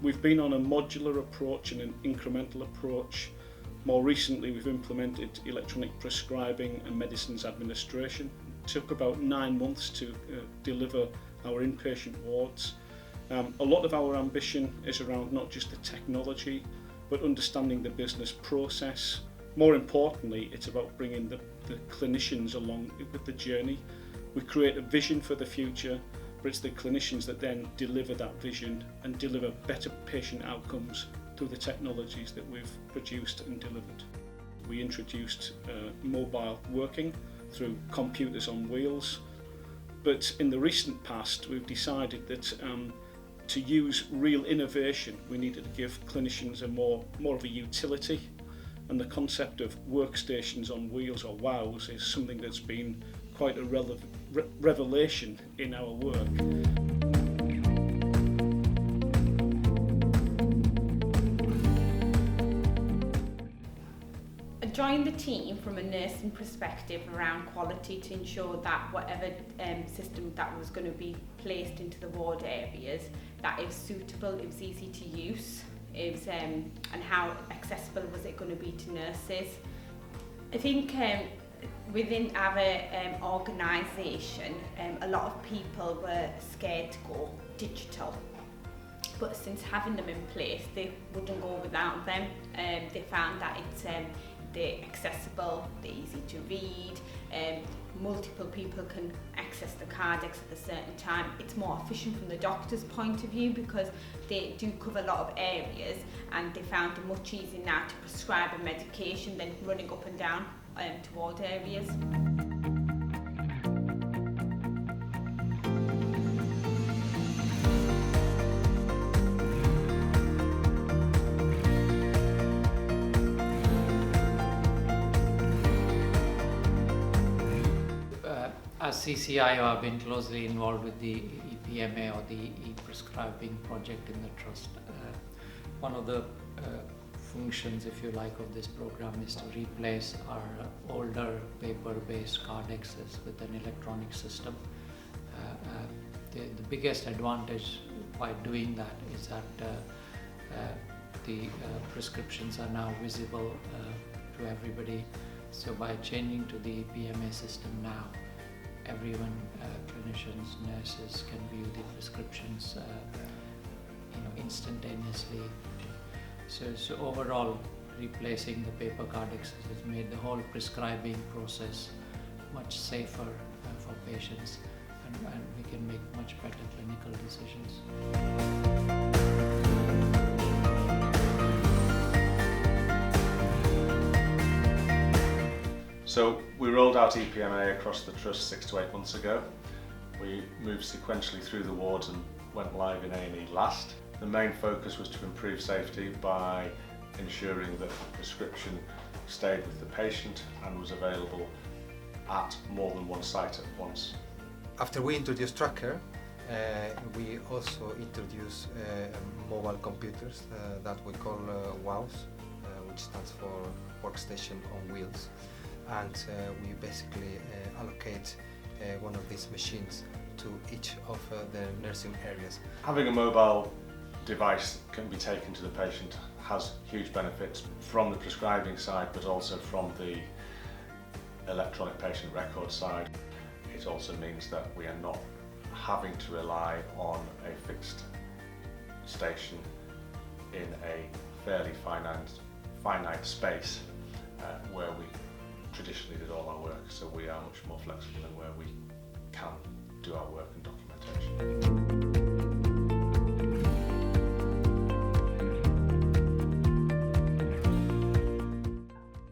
We've been on a modular approach and an incremental approach. More recently, we've implemented electronic prescribing and medicines administration. It took about 9 months to deliver our inpatient wards. A lot of our ambition is around not just the technology, but understanding the business process. More importantly, it's about bringing the clinicians along with the journey. We create a vision for the future, but it's the clinicians that then deliver that vision and deliver better patient outcomes through the technologies that we've produced and delivered. We introduced mobile working through computers on wheels, but in the recent past we've decided that to use real innovation we needed to give clinicians more of a utility, and the concept of workstations on wheels, or WOWs, is something that's been quite a revelation in our work. I joined the team from a nursing perspective around quality to ensure that whatever system that was going to be placed into the ward areas, that it was suitable, it was easy to use, it was, and how accessible was it going to be to nurses. I think within our organisation, a lot of people were scared to go digital. But since having them in place, they wouldn't go without them. They found that it's they're accessible, they're easy to read, multiple people can access the Cardex at a certain time. It's more efficient from the doctor's point of view because they do cover a lot of areas, and they found it much easier now to prescribe a medication than running up and down to ward areas. As CCIO, I've been closely involved with the EPMA, or the e-prescribing project in the trust. One of the functions, if you like, of this program is to replace our older paper-based cardexes with an electronic system. The biggest advantage by doing that is that the prescriptions are now visible to everybody. So by changing to the EPMA system now, everyone, clinicians, nurses, can view the prescriptions instantaneously. So overall, replacing the paper cardexes has made the whole prescribing process much safer for patients, and we can make much better clinical decisions. So we rolled out EPMA across the Trust 6 to 8 months ago. We moved sequentially through the wards and went live in A&E last. The main focus was to improve safety by ensuring that the prescription stayed with the patient and was available at more than one site at once. After we introduced Tracker, we also introduced mobile computers that we call WOWs, which stands for Workstation on Wheels. And we basically allocate one of these machines to each of the nursing areas. Having a mobile device that can be taken to the patient has huge benefits from the prescribing side, but also from the electronic patient record side. It also means that we are not having to rely on a fixed station in a fairly finite space where we traditionally did all our work, so we are much more flexible in where we can do our work and documentation.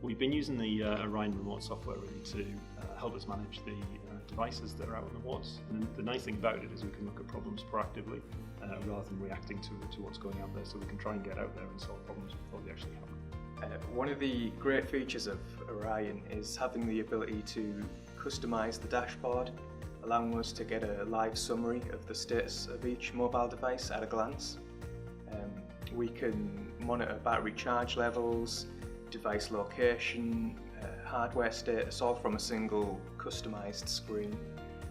We've been using the Orion remote software really to help us manage the devices that are out in the wards. And the nice thing about it is we can look at problems proactively rather than reacting to what's going out there, so we can try and get out there and solve problems before they actually happen. One of the great features of Orion is having the ability to customise the dashboard, allowing us to get a live summary of the status of each mobile device at a glance. We can monitor battery charge levels, device location, hardware status, all from a single customised screen.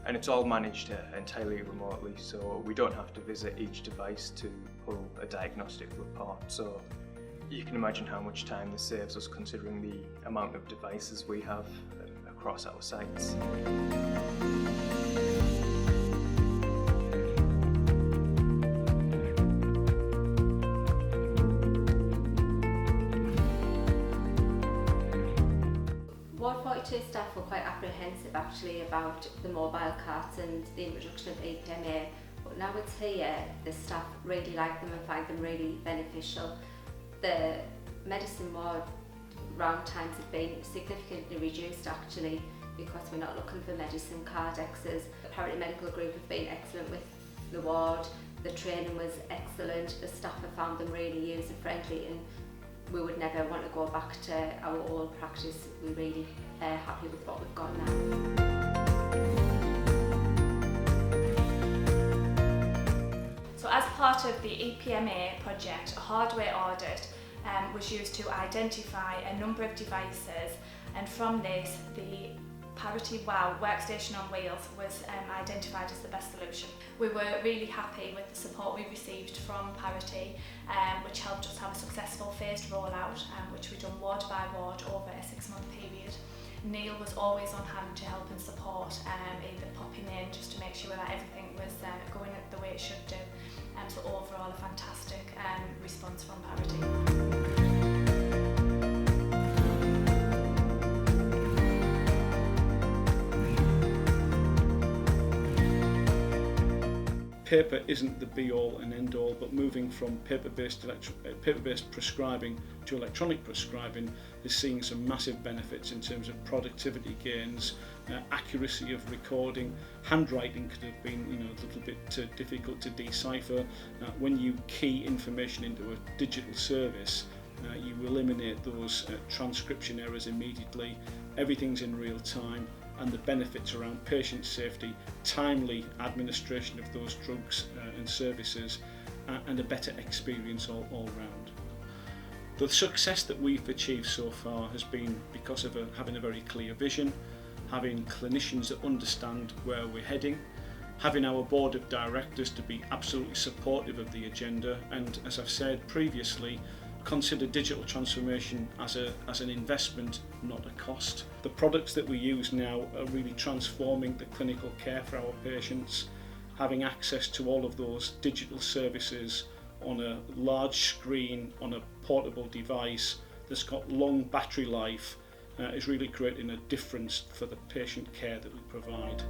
And it's all managed entirely remotely, so we don't have to visit each device to pull a diagnostic report. So you can imagine how much time this saves us considering the amount of devices we have across our sites. Ward 42 staff were quite apprehensive actually about the mobile carts and the introduction of EPMA, but now it's here, the staff really like them and find them really beneficial. The medicine ward round times have been significantly reduced actually because we're not looking for medicine cardexes. The paramedical group have been excellent with the ward, the training was excellent, the staff have found them really user friendly, and we would never want to go back to our old practice. We're really happy with what we've got now. So as part of the EPMA project, a hardware audit was used to identify a number of devices, and from this the Parity Wow workstation on wheels was identified as the best solution. We were really happy with the support we received from Parity, which helped us have a successful phased rollout, which we done ward by ward over a 6-month period. Neil was always on hand to help and support, either popping in just to make sure that everything was going the way it should do. So overall a fantastic response from Parity. Paper isn't the be-all and end-all, but moving from paper-based prescribing to electronic prescribing is seeing some massive benefits in terms of productivity gains, accuracy of recording. Handwriting could have been, a little bit difficult to decipher. When you key information into a digital service, you eliminate those transcription errors immediately. Everything's in real time, and the benefits around patient safety, timely administration of those drugs and services, and a better experience all round. The success that we've achieved so far has been because of having a very clear vision, having clinicians that understand where we're heading, having our board of directors to be absolutely supportive of the agenda, and as I've said previously, consider digital transformation as an investment, not a cost. The products that we use now are really transforming the clinical care for our patients. Having access to all of those digital services on a large screen, on a portable device that's got long battery life is really creating a difference for the patient care that we provide.